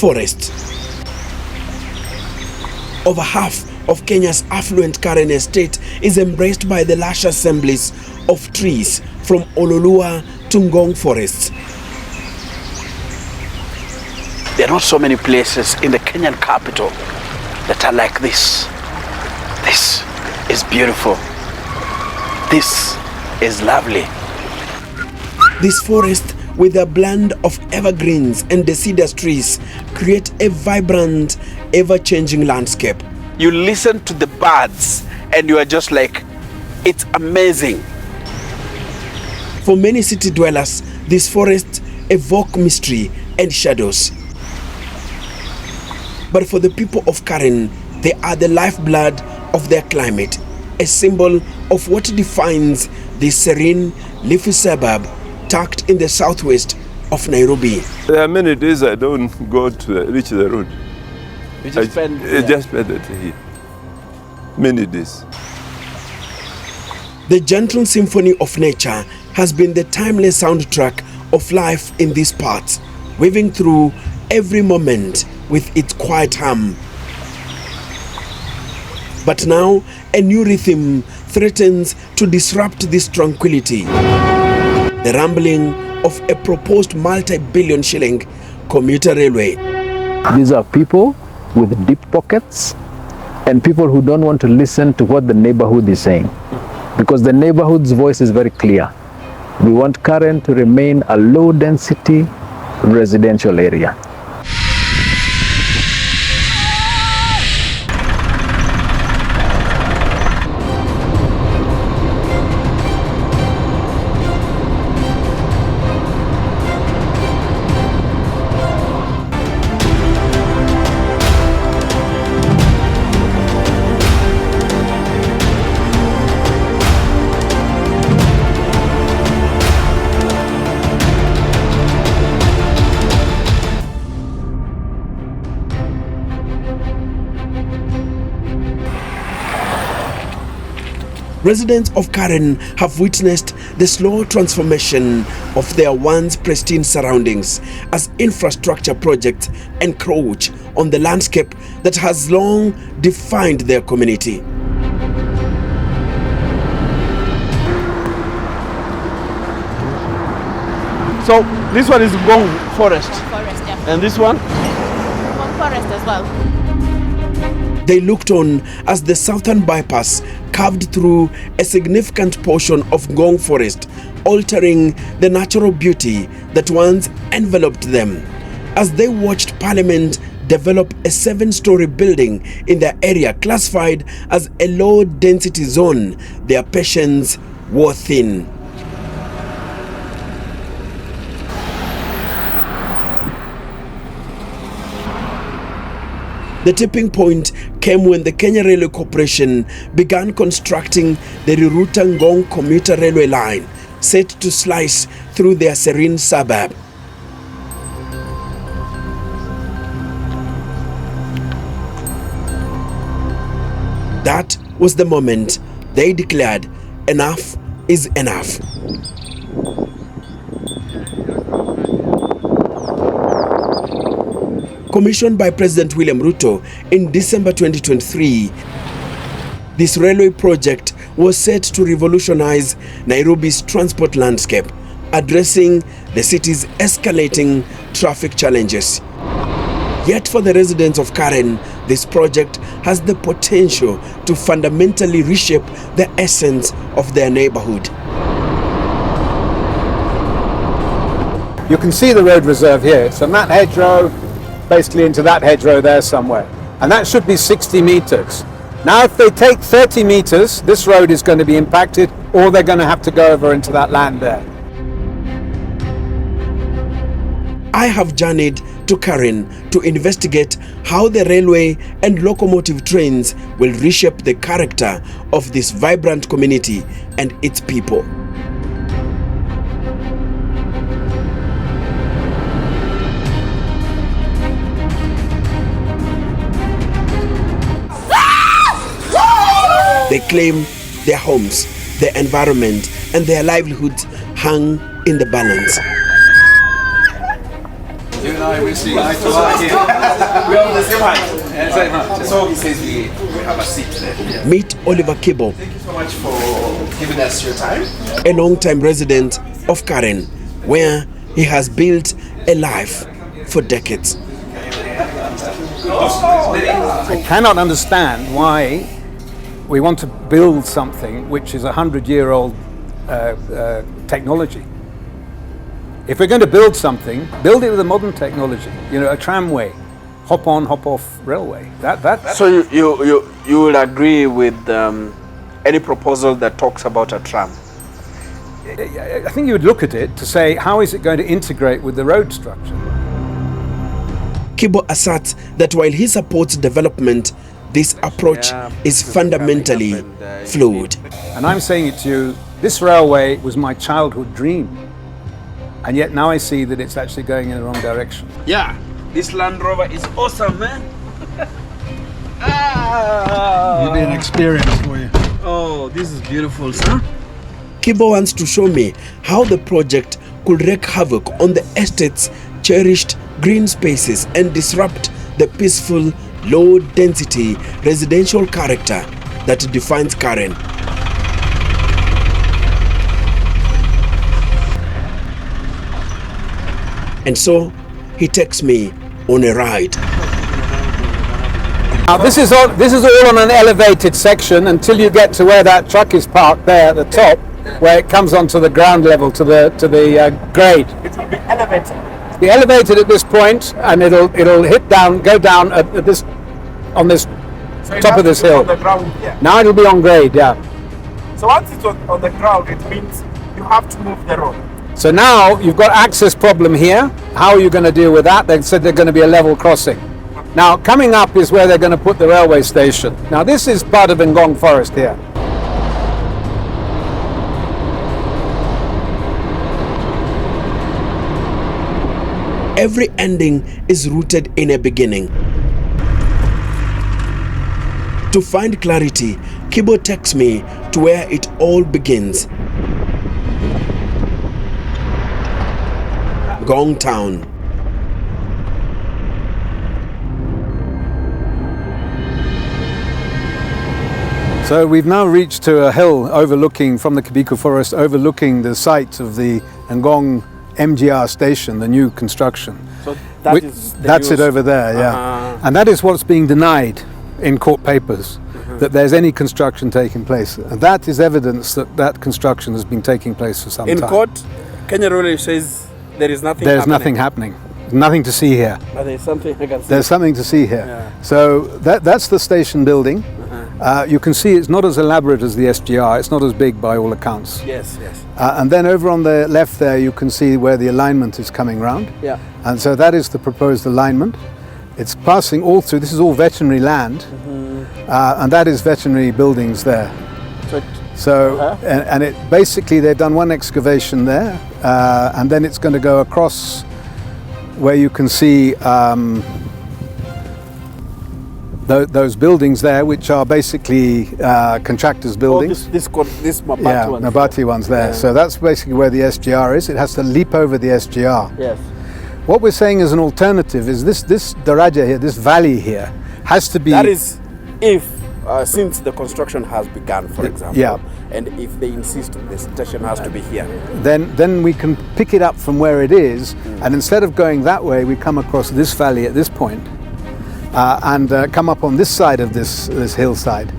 Forest. Over half of Kenya's affluent Karen estate is embraced by the lush assemblies of trees from Ololua to Ngong forests. There are not so many places in the Kenyan capital that are like this. This is beautiful. This is lovely. This forest, with a blend of evergreens and deciduous trees, create a vibrant, ever-changing landscape. You listen to the birds and you are just like, it's amazing. For many city dwellers, these forests evoke mystery and shadows. But for the people of Karen, they are the lifeblood of their climate, a symbol of what defines this serene, leafy suburb tucked in the southwest of Nairobi. There are many days I don't go to reach the road. You just spend it here. Many days. The gentle symphony of nature has been the timeless soundtrack of life in these parts, weaving through every moment with its quiet hum. But now, a new rhythm threatens to disrupt this tranquility. The rumbling of a proposed multi-billion shilling commuter railway. These are people with deep pockets and people who don't want to listen to what the neighborhood is saying, because the neighborhood's voice is very clear. We want Karen to remain a low-density residential area. Residents of Karen have witnessed the slow transformation of their once pristine surroundings as infrastructure projects encroach on the landscape that has long defined their community. So this one is Ngong Forest. Forest, yeah. And this one? Ngong Forest as well. They looked on as the southern bypass carved through a significant portion of Ngong Forest, altering the natural beauty that once enveloped them. As they watched Parliament develop a 7-story building in their area classified as a low-density zone, their patience wore thin. The tipping point came when the Kenya Railway Corporation began constructing the Riruta-Ngong commuter railway line, set to slice through their serene suburb. That was the moment they declared enough is enough. Commissioned by President William Ruto in December 2023, this railway project was set to revolutionize Nairobi's transport landscape, addressing the city's escalating traffic challenges. Yet for the residents of Karen, this project has the potential to fundamentally reshape the essence of their neighborhood. You can see the road reserve here. So that hedgerow, basically into that hedgerow there somewhere. And that should be 60 meters. Now if they take 30 meters, this road is going to be impacted, or they're going to have to go over into that land there. I have journeyed to Karen to investigate how the railway and locomotive trains will reshape the character of this vibrant community and its people. They claim their homes, their environment, and their livelihoods hang in the balance. You and I will see eye to eye here. We are on the same height. Yeah, same height. So he says we have a seat there. Meet Oliver Kibo, Thank you so much for giving us your time. a long-time resident of Karen, where he has built a life for decades. I cannot understand why we want to build something which is a 100-year-old technology. If we're going to build something, build it with a modern technology. You know, a tramway, hop on, hop off railway. So you will agree with any proposal that talks about a tram? I think you would look at it to say, how is it going to integrate with the road structure? Kibo asserts that while he supports development, this approach is fundamentally flawed. And I'm saying it to you, this railway was my childhood dream. And yet now I see that it's actually going in the wrong direction. Yeah, this Land Rover is awesome, man. It'll be an experience for you. Oh, this is beautiful, sir. Kibo wants to show me how the project could wreak havoc on the estate's cherished green spaces and disrupt the peaceful, low-density residential character that defines Karen. And so he takes me on a ride. Now this is all on an elevated section until you get to where that truck is parked there at the top, where it comes onto the ground level to the grade. It will be elevated. Be elevated at this point, and it'll go down at this on this So top of this hill. On the ground here. Now it'll be on grade, yeah. So once it's on the ground, it means you have to move the road. So now you've got access problem here. How are you going to deal with that? They said they're going to be a level crossing. Now coming up is where they're going to put the railway station. Now this is part of Ngong Forest here. Every ending is rooted in a beginning. To find clarity, Kibo takes me to where it all begins. Ngong Town. So we've now reached to a hill overlooking from the Kibiku Forest, overlooking the site of the Ngong MGR station, the new construction. So that's it over there, yeah. And that is what's being denied in court papers, that there's any construction taking place. And that is evidence that that construction has been taking place for some time. In court, Kenya Rule says there is nothing There's happening. nothing happening. Nothing to see here. But there's something I can see. There's something to see here. Yeah. So that's the station building. You can see it's not as elaborate as the SGR. It's not as big by all accounts. Yes, yes. And then over on the left there, you can see where the alignment is coming round. Yeah. And so that is the proposed alignment. It's passing all through, this is all veterinary land, and that is veterinary buildings there. And it basically, they've done one excavation there, and then it's going to go across where you can see those buildings there, which are basically contractors' buildings. This Mabati Yeah, one. Mabati ones there. Yeah. So that's basically where the SGR is. It has to leap over the SGR. Yes. What we're saying as an alternative is this daraja here, this valley here, has to be... That is if, since the construction has begun, for example, yeah. and if they insist the station has to be here. Then we can pick it up from where it is, and instead of going that way, we come across this valley at this point, and come up on this side of this hillside.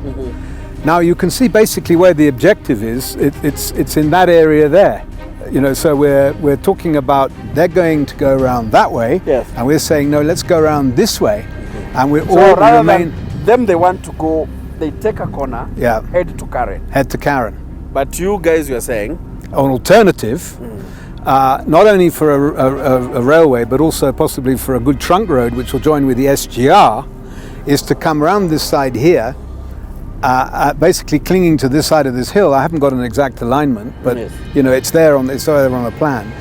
Now you can see basically where the objective is. It's in that area there. You know, so we're talking about they're going to go around that way, Yes. and we're saying no, let's go around this way, and we So all rather remain. than them, they want to go, they take a corner, Yeah. head to Karen. Head to Karen. But you guys were saying, An alternative, not only for a railway, but also possibly for a good trunk road, which will join with the SGR, is to come around this side here, basically clinging to this side of this hill. I haven't got an exact alignment, but Yes. you know, it's there on the plan,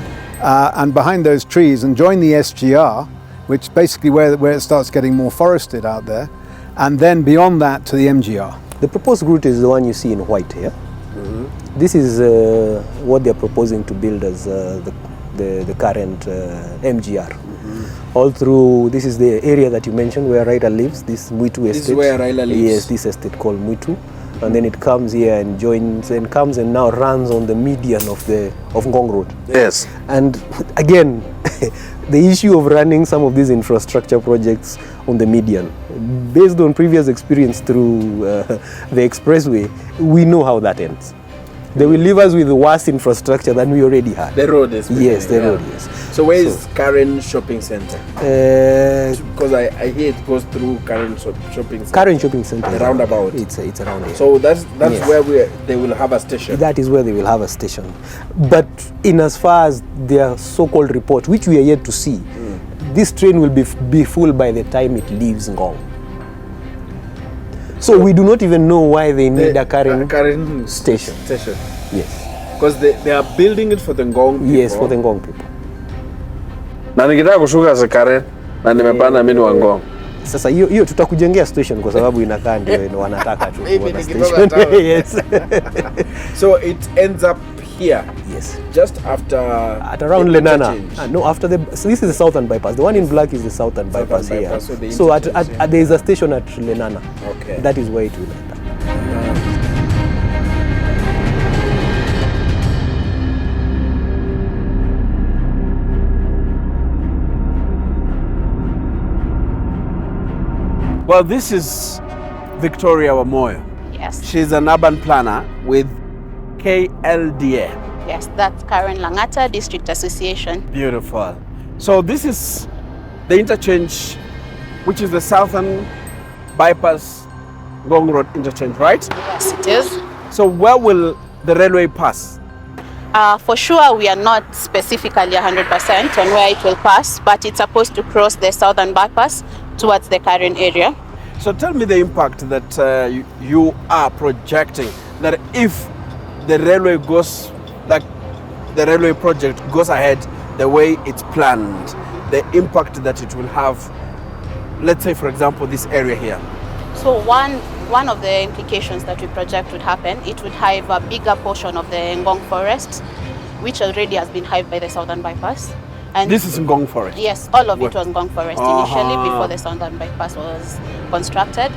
and behind those trees, and join the SGR, which basically where it starts getting more forested out there, and then beyond that to the MGR. The proposed route is the one you see in white here. This is what they're proposing to build as the current MGR. all through. This is the area that you mentioned where Raila lives. This Mwitu estate. This is where Raila lives. Yes, this estate called Mwitu, and then it comes here and joins and comes and now runs on the median of Ngong Road. Yes. And again, the issue of running some of these infrastructure projects on the median, based on previous experience through the expressway, we know how that ends. They will leave us with worse infrastructure than we already had. The road is. Yes, the road, yes. So where is Karen Shopping Center? Because I hear it goes through Karen Shopping Center. Karen Shopping Center. The roundabout. It's around here. So that's Yes. where they will have a station. That is where they will have a station. But in as far as their so-called report, which we are yet to see, this train will be full by the time it leaves Ngong. So we do not even know why they need a Karen station. Yes. Because they are building it for the Ngong people. Yes, for the Ngong people. Na nikitaka kushuka za Karen na nimepanda mimi wa Ngong. Sasa hiyo tutakujengea station kwa sababu inakaa ndio wanataka tu. Maybe kuona nikitoka town. Yes. So it ends up here. Yes. Just after At around the Lenana. interchange. No, after so this is the southern bypass. The one in black is the southern bypass here. bypass, so the So interchange, there is a station at Lenana. Okay. That is where it will enter. Well, this is Victoria Wamoyo. Yes. She's an urban planner with KLDA. Yes, that's Karen Langata District Association. Beautiful. So this is the interchange, which is the southern bypass Ngong Road interchange, right? Yes, it is. So where will the railway pass? For sure, we are not specifically 100% on where it will pass, but it's supposed to cross the southern bypass towards the Karen area. So tell me the impact that you are projecting, that if the railway goes, like the railway project goes ahead the way it's planned, the impact that it will have, let's say for example this area here. So one of the implications that we project would happen, it would hive a bigger portion of the Ngong Forest, which already has been hived by the southern bypass. And This is Ngong Forest? Yes, all of it was Ngong Forest initially Uh-huh. before the southern bypass was constructed.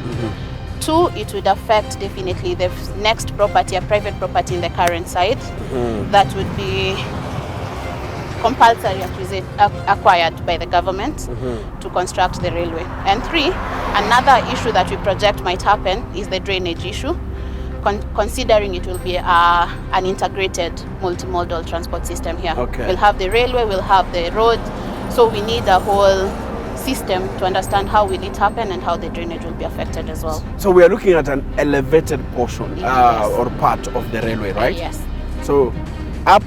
Two, it would affect definitely the next property, a private property in the current side, that would be compulsory acquired by the government to construct the railway. And three, another issue that we project might happen is the drainage issue, considering it will be an integrated multimodal transport system here. Okay. We'll have the railway, we'll have the road, so we need a whole system to understand how will it happen and how the drainage will be affected as well. So we are looking at an elevated portion Yes. or part of the railway, right? Yes. So up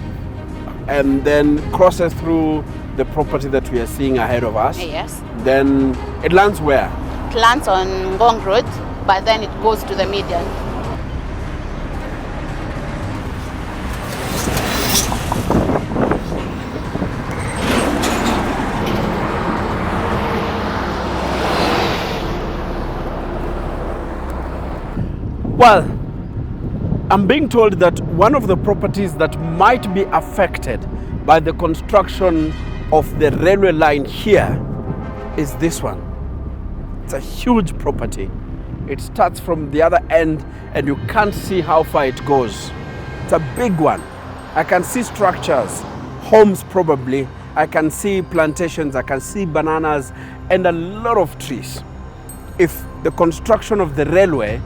and then crosses through the property that we are seeing ahead of us. Yes. Then it lands where? It lands on Ngong Road, but then it goes to the median. Well, I'm being told that one of the properties that might be affected by the construction of the railway line here is this one. It's a huge property. It starts from the other end and you can't see how far it goes. It's a big one. I can see structures, homes probably. I can see plantations, I can see bananas and a lot of trees. If the construction of the railway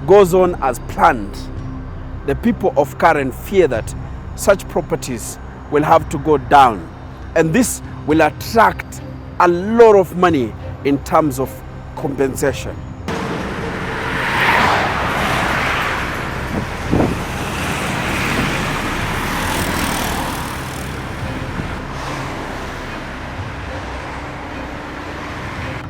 goes on as planned, the people of Karen fear that such properties will have to go down. And this will attract a lot of money in terms of compensation.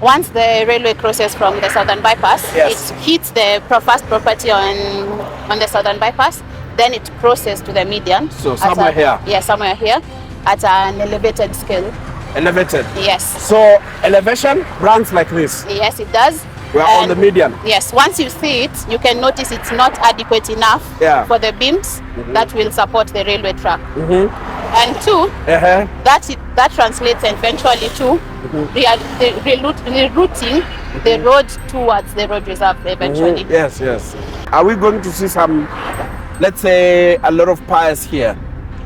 Once the railway crosses from the southern bypass, Yes. it hits the first property on the southern bypass, then it crosses to the median. So at somewhere here? Yeah, somewhere here at an elevated scale. Elevated. Yes. So elevation runs like this. Yes, it does. We are on the median. Yes, once you see it, you can notice it's not adequate enough Yeah. for the beams that will support the railway track. And two, that translates eventually to rerouting the road towards the road reserve eventually. Yes, yes. Are we going to see some, let's say, a lot of piers here?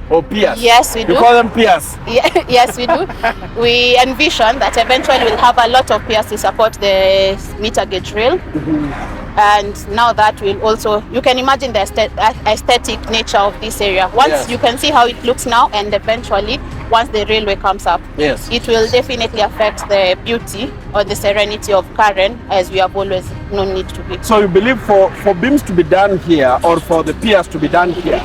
Or piers? Yes, we do. You call them piers? Yes, we do. We envision that eventually we'll have a lot of piers to support the meter gauge rail. And now that will also, you can imagine the aesthetic nature of this area. Once you can see how it looks now, and eventually once the railway comes up, it will definitely affect the beauty or the serenity of Karen, as we have always known it to be. So you believe for beams to be done here, or for the piers to be done here,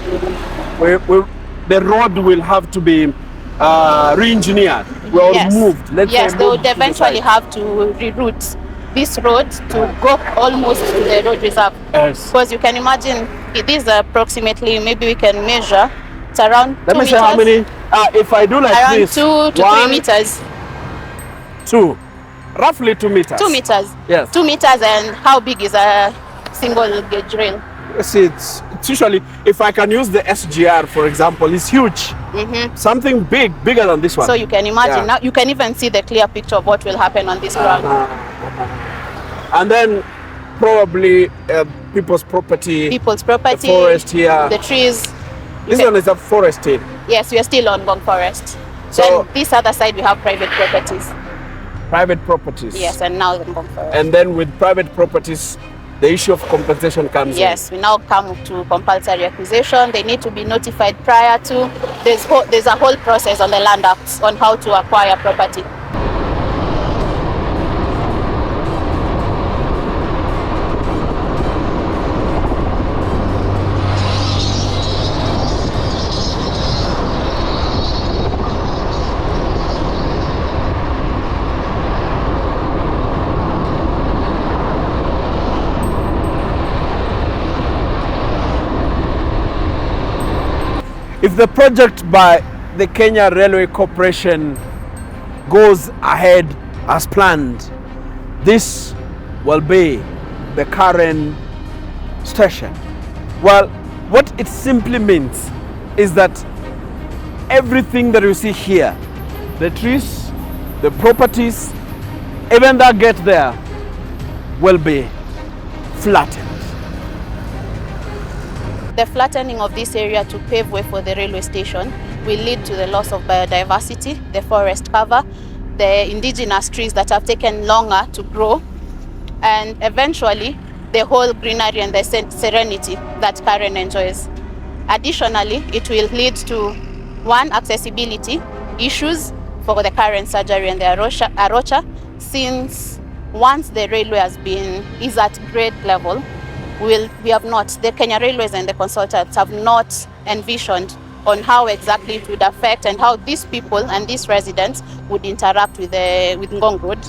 the road will have to be re-engineered or moved? Yes, they would eventually have to reroute this road to go almost to the road reserve. Yes. Because you can imagine it is approximately, maybe we can measure, it's around 2 meters. Let me say how many. If I do like around this. 2 to 3 meters. 2. Roughly 2 meters. 2 meters. Yes. 2 meters. And how big is a single gauge rail? See, it's usually, if I can use the SGR, for example, it's huge. Something bigger than this one. So you can imagine now, you can even see the clear picture of what will happen on this ground. And then probably people's property. The forest here. The trees. This one is a forest here. Yes, we are still on Ngong Forest. So then this other side we have private properties. Private properties. Yes, and now the Ngong Forest. And then with private properties, the issue of compensation comes in. Yes, we now come to compulsory acquisition. They need to be notified prior to. There's a whole process on the Land Act on how to acquire property. If the project by the Kenya Railway Corporation goes ahead as planned, this will be the Karen station. Well, what it simply means is that everything that you see here, the trees, the properties, even that gate there, will be flattened. The flattening of this area to pave way for the railway station will lead to the loss of biodiversity, the forest cover, the indigenous trees that have taken longer to grow, and eventually the whole greenery and the serenity that Karen enjoys. Additionally, it will lead to, one, accessibility issues for the Karen surgery and the Arocha, since once the railway is at grade level, the Kenya Railways and the consultants have not envisioned on how exactly it would affect and how these people and these residents would interact with Ngong Road.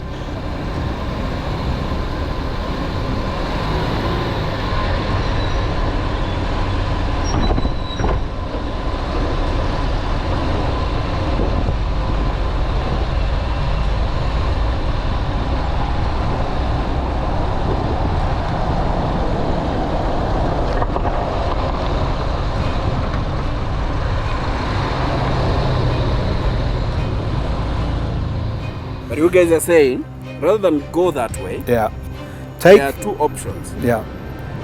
But you guys are saying, rather than go that way, there are two options.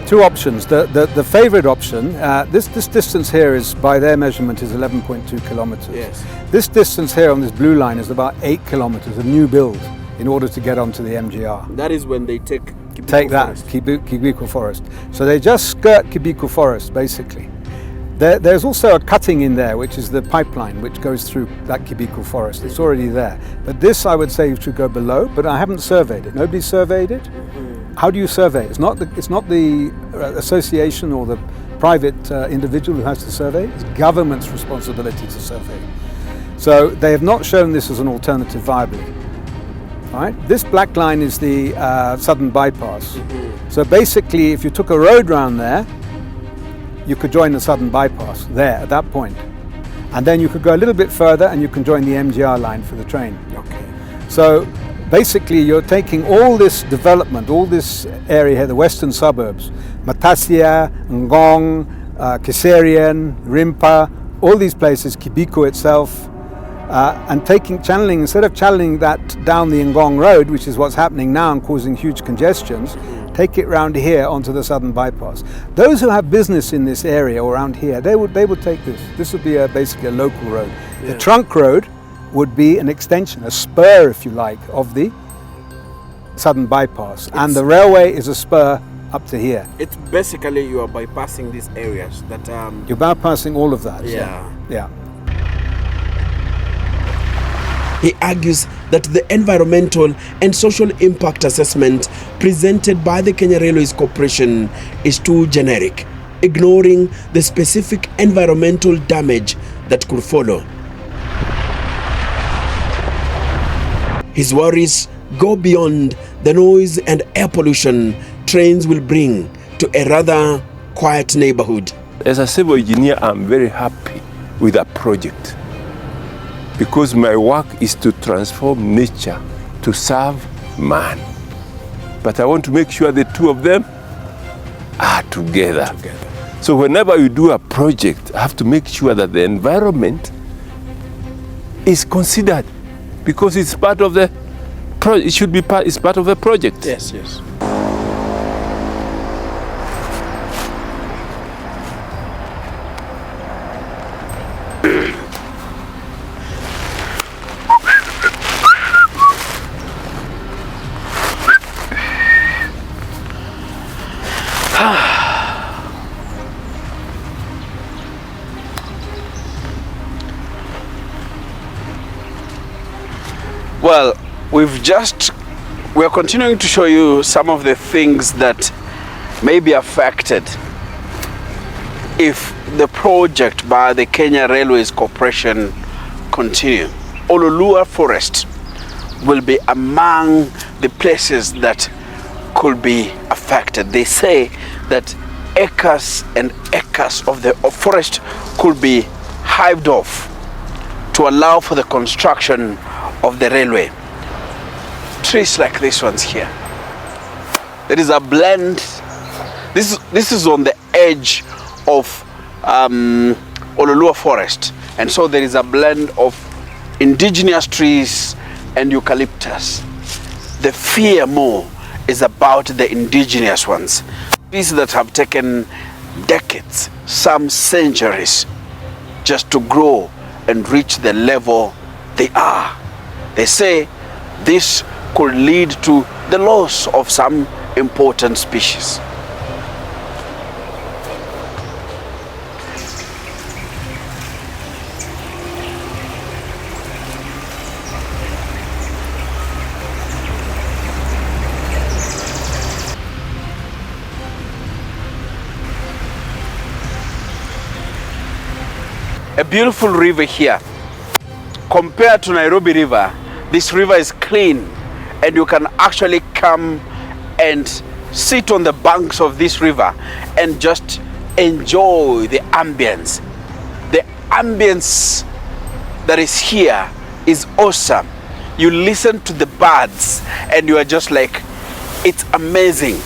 Two options. The favorite option, this distance here is, by their measurement, is 11.2 kilometers. Yes. This distance here on this blue line is about 8 kilometers, a new build, in order to get onto the MGR. That is when they take Kibiku Forest. So they just skirt Kibiku Forest, basically. There's also a cutting in there, which is the pipeline which goes through that Kibiku Forest. It's already there. But this, I would say, you should go below, but I haven't surveyed it. Nobody's surveyed it. How do you survey it? It's not the association or the private individual who has to survey. It's government's responsibility to survey. So they have not shown this as an alternative viably. All right? This black line is the southern bypass. So basically, if you took a road round there, you could join the southern bypass there at that point. And then you could go a little bit further and you can join the MGR line for the train. Okay. So basically you're taking all this development, all this area here, the western suburbs, Matasia, Ngong, Kiserian, Rimpa, all these places, Kibiku itself, and instead of channeling that down the Ngong Road, which is what's happening now and causing huge congestions, take it round here onto the southern bypass. Those who have business in this area or around here, they would take this. This would be basically a local road. Yeah. The trunk road would be an extension, a spur, if you like, of the southern bypass, and the railway is a spur up to here. It's basically you are bypassing these areas that you're bypassing all of that. Yeah. He argues that the environmental and social impact assessment presented by the Kenya Railways Corporation is too generic, ignoring the specific environmental damage that could follow. His worries go beyond the noise and air pollution trains will bring to a rather quiet neighborhood. As a civil engineer, I'm very happy with that project, because my work is to transform nature to serve man. But I want to make sure the two of them are together. So whenever you do a project, I have to make sure that the environment is considered, because it's part of the it's part of the project. Yes. Well, we're continuing to show you some of the things that may be affected if the project by the Kenya Railways Corporation continue. Riruta Forest will be among the places that could be affected. They say that acres and acres of the forest could be hived off to allow for the construction of the railway. Trees like these ones here. There is a blend. This is on the edge of Riruta Forest, and so there is a blend of indigenous trees and eucalyptus. The fear more is about the indigenous ones. Trees that have taken decades, some centuries, just to grow and reach the level they are. They say this could lead to the loss of some important species. A beautiful river here. Compared to Nairobi River, this river is clean, and you can actually come and sit on the banks of this river and just enjoy the ambience. The ambience that is here is awesome. You listen to the birds and you are just like, it's amazing.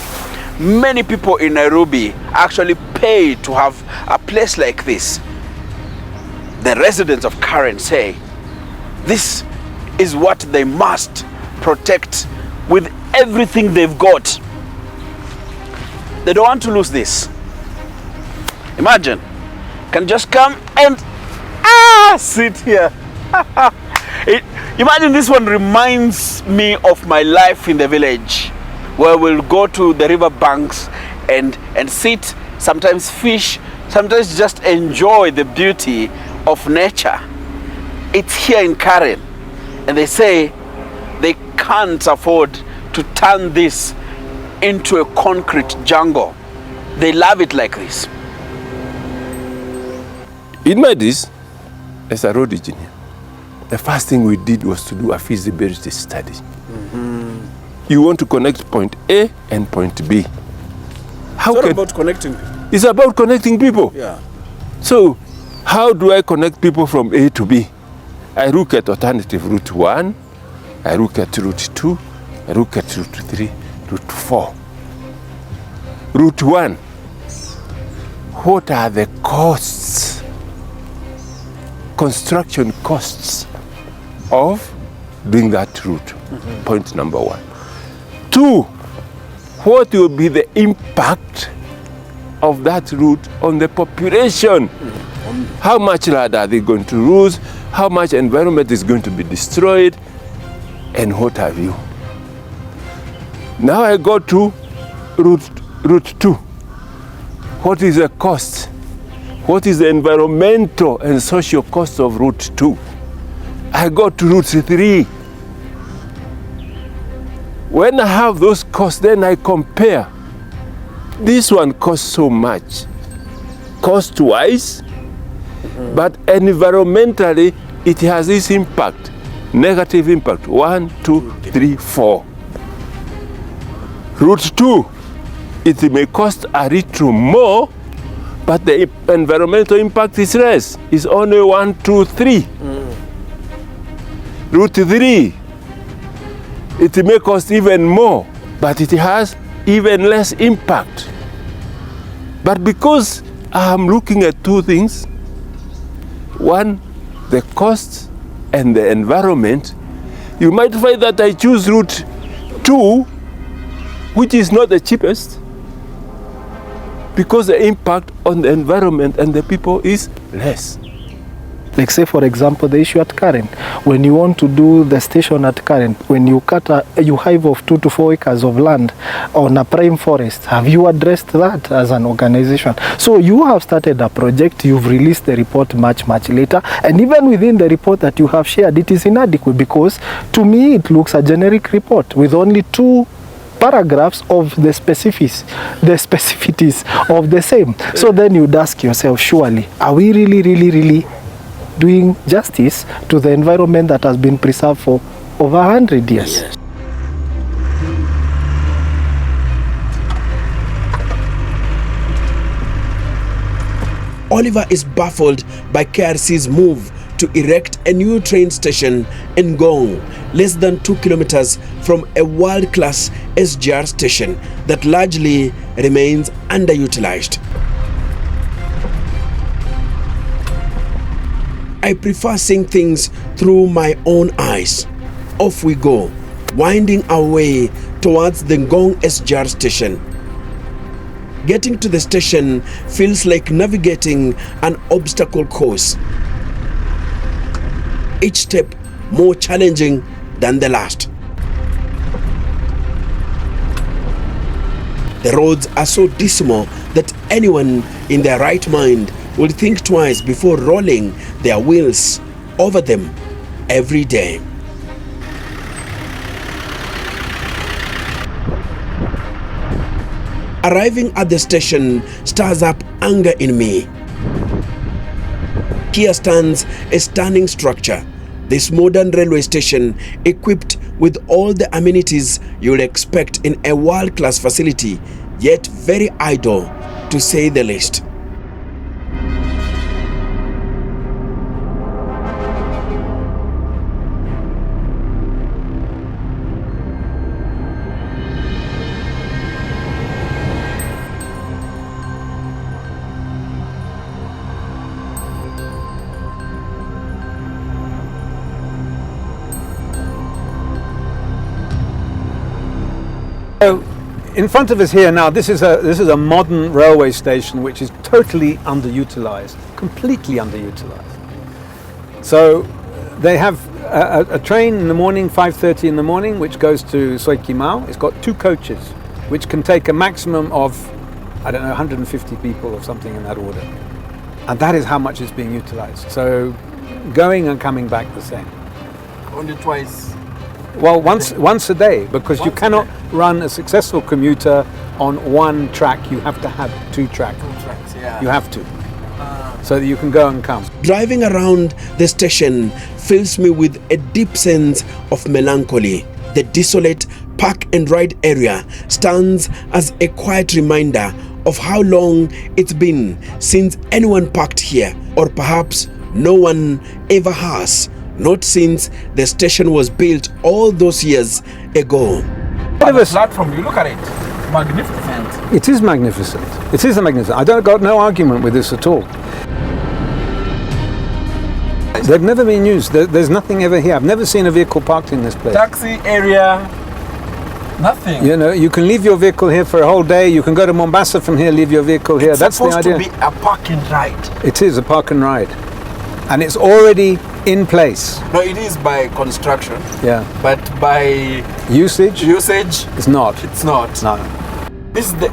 Many people in Nairobi actually pay to have a place like this. The residents of Karen say this is what they must protect with everything they've got. They don't want to lose this. Imagine, can just come and sit here. Imagine, this one reminds me of my life in the village, where we'll go to the river banks and sit, sometimes fish, sometimes just enjoy the beauty of nature. It's here in Karen, and they say they can't afford to turn this into a concrete jungle. They love it like this. In my days, as a road engineer, the first thing we did was to do a feasibility study. You want to connect point A and point B. It's about connecting. It's about connecting people. Yeah. So, how do I connect people from A to B? I look at alternative route 1, I look at route 2, I look at route 3, route 4. Route 1, what are the costs construction costs of doing that route. Point number one. Two, what will be the impact of that route on the population? How much land are they going to lose? How much environment is going to be destroyed? And what have you? Now I go to route 2. What is the cost? What is the environmental and social cost of route 2? I go to route 3. When I have those costs, then I compare. This one costs so much, cost-wise, but environmentally, it has this impact, negative impact. 1, 2, 3, 4. Route 2, it may cost a little more, but the environmental impact is less. It's only 1, 2, 3. Route 3, it may cost even more, but it has even less impact. But because I'm looking at two things, one, the cost and the environment, you might find that I choose route 2, which is not the cheapest, because the impact on the environment and the people is less. Like say for example the issue at Karen, when you want to do the station at Karen, when you cut you hive of 2 to 4 acres of land on a prime forest, have you addressed that as an organization? So you have started a project, you've released the report much later, and even within the report that you have shared, it is inadequate, because to me it looks a generic report with only 2 paragraphs of the specificities of the same. So then you'd ask yourself, surely are we really doing justice to the environment that has been preserved for over 100 years? Yes. Oliver is baffled by KRC's move to erect a new train station in Ngong, less than 2 kilometers from a world-class SGR station that largely remains underutilized. I prefer seeing things through my own eyes. Off we go, winding our way towards the Ngong SGR station. Getting to the station feels like navigating an obstacle course, each step more challenging than the last. The roads are so dismal that anyone in their right mind will think twice before rolling their wheels over them every day. Arriving at the station stirs up anger in me. Here stands a stunning structure, this modern railway station equipped with all the amenities you'll expect in a world-class facility, yet very idle, to say the least. So, in front of us here now, this is a modern railway station which is totally underutilized, completely underutilized. So they have a train in the morning, 5:30 in the morning, which goes to Soikimau. It's got 2 coaches, which can take a maximum of, I don't know, 150 people or something in that order. And that is how much is being utilized. So going and coming back the same. Only twice. Well, once a day, because you cannot run a successful commuter on 1 track. You have to have 2 tracks. 2 tracks, yeah. You have to, so that you can go and come. Driving around the station fills me with a deep sense of melancholy. The desolate park and ride area stands as a quiet reminder of how long it's been since anyone parked here, or perhaps no one ever has. Not since the station was built all those years ago. The platform, you look at it, magnificent. It is magnificent. It is magnificent. I got no argument with this at all. They've never been used. There's nothing ever here. I've never seen a vehicle parked in this place. Taxi area, nothing. You know, you can leave your vehicle here for a whole day. You can go to Mombasa from here, leave your vehicle here. That's the idea. It's supposed to be a park and ride. It is a park and ride. And it's already in place. No, it is by construction. Yeah. But by usage, it's not. It's not. No. This is the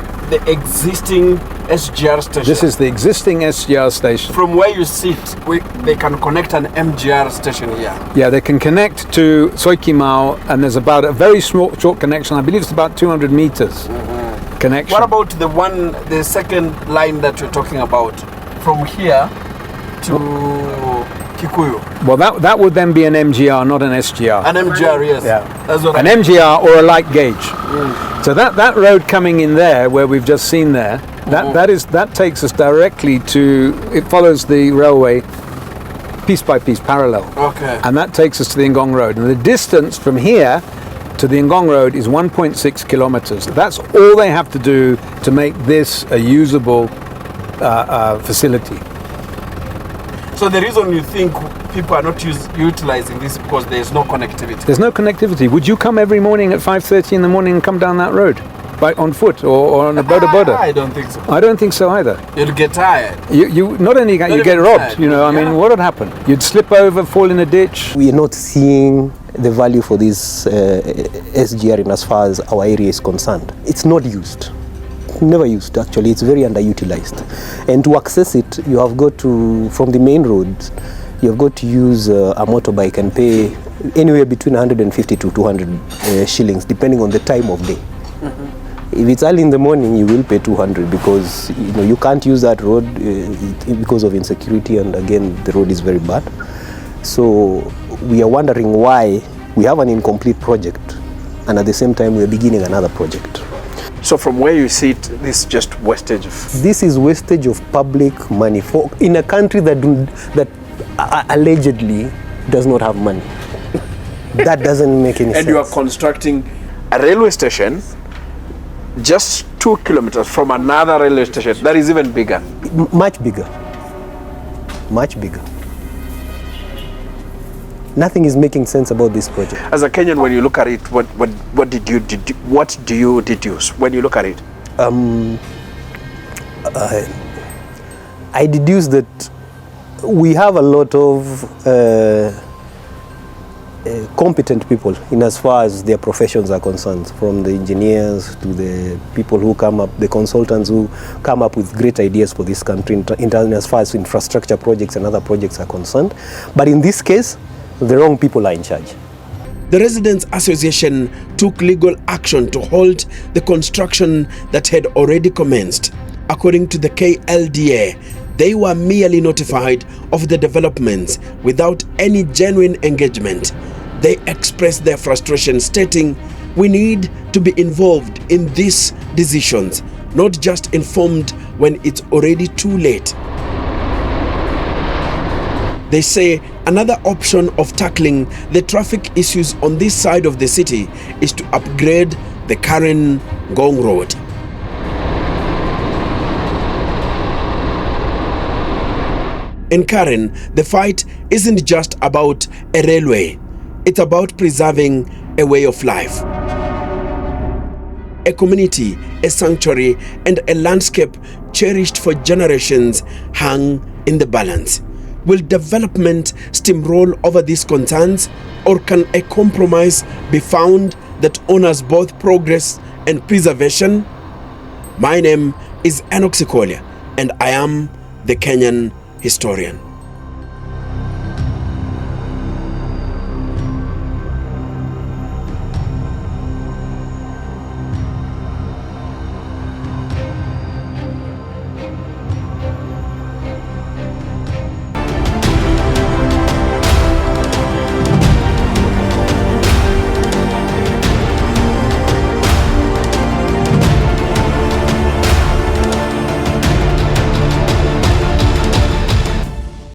existing SGR station. This is the existing SGR station. From where you sit, they can connect an MGR station here. Yeah, they can connect to Soikimau, and there's about a very short connection. I believe it's about 200 meters connection. What about the second line that you're talking about? From here to Kikuyu? Well, that would then be an MGR, not an SGR. An MGR, yes. Yeah. That's what an MGR or a light gauge. So that road coming in there, where we've just seen there, that takes us directly to, it follows the railway piece by piece, parallel. Okay. And that takes us to the Ngong Road. And the distance from here to the Ngong Road is 1.6 kilometers. That's all they have to do to make this a usable facility. So the reason you think people are not utilizing this because there's no connectivity? There's no connectivity. Would you come every morning at 5:30 in the morning and come down that road? On foot or on a boda? I don't think so. I don't think so either. You'd get tired. You not only you get robbed, you know, I mean, what would happen? You'd slip over, fall in a ditch. We are not seeing the value for this SGR in as far as our area is concerned. It's not used. Never used, actually. It's very underutilized. And to access it, you have got to, from the main road, you have got to use a motorbike and pay anywhere between 150 to 200 shillings, depending on the time of day. If it's early in the morning, you will pay 200 because you can't use that road because of insecurity, and again, the road is very bad. So we are wondering why we have an incomplete project, and at the same time, we are beginning another project. So from where you sit, this is just wastage of... This is wastage of public money in a country that allegedly does not have money. That doesn't make any sense. And you are constructing a railway station just 2 kilometers from another railway station that is even bigger. Much bigger. Much bigger. Nothing is making sense about this project. As a Kenyan, when you look at it, what do you deduce when you look at it? I deduce that we have a lot of competent people in as far as their professions are concerned, from the engineers to the people who come up, the consultants who come up with great ideas for this country in as far as infrastructure projects and other projects are concerned. But in this case, the wrong people are in charge. The Residents Association took legal action to halt the construction that had already commenced. According to the KLDA, they were merely notified of the developments without any genuine engagement. They expressed their frustration, stating, "We need to be involved in these decisions, not just informed when it's already too late." They say another option of tackling the traffic issues on this side of the city is to upgrade the Karen-Ngong road. In Karen, the fight isn't just about a railway, it's about preserving a way of life. A community, a sanctuary, and a landscape cherished for generations hang in the balance. Will development steamroll over these concerns, or can a compromise be found that honors both progress and preservation? My name is Enoch Sikolia, and I am the Kenyan historian.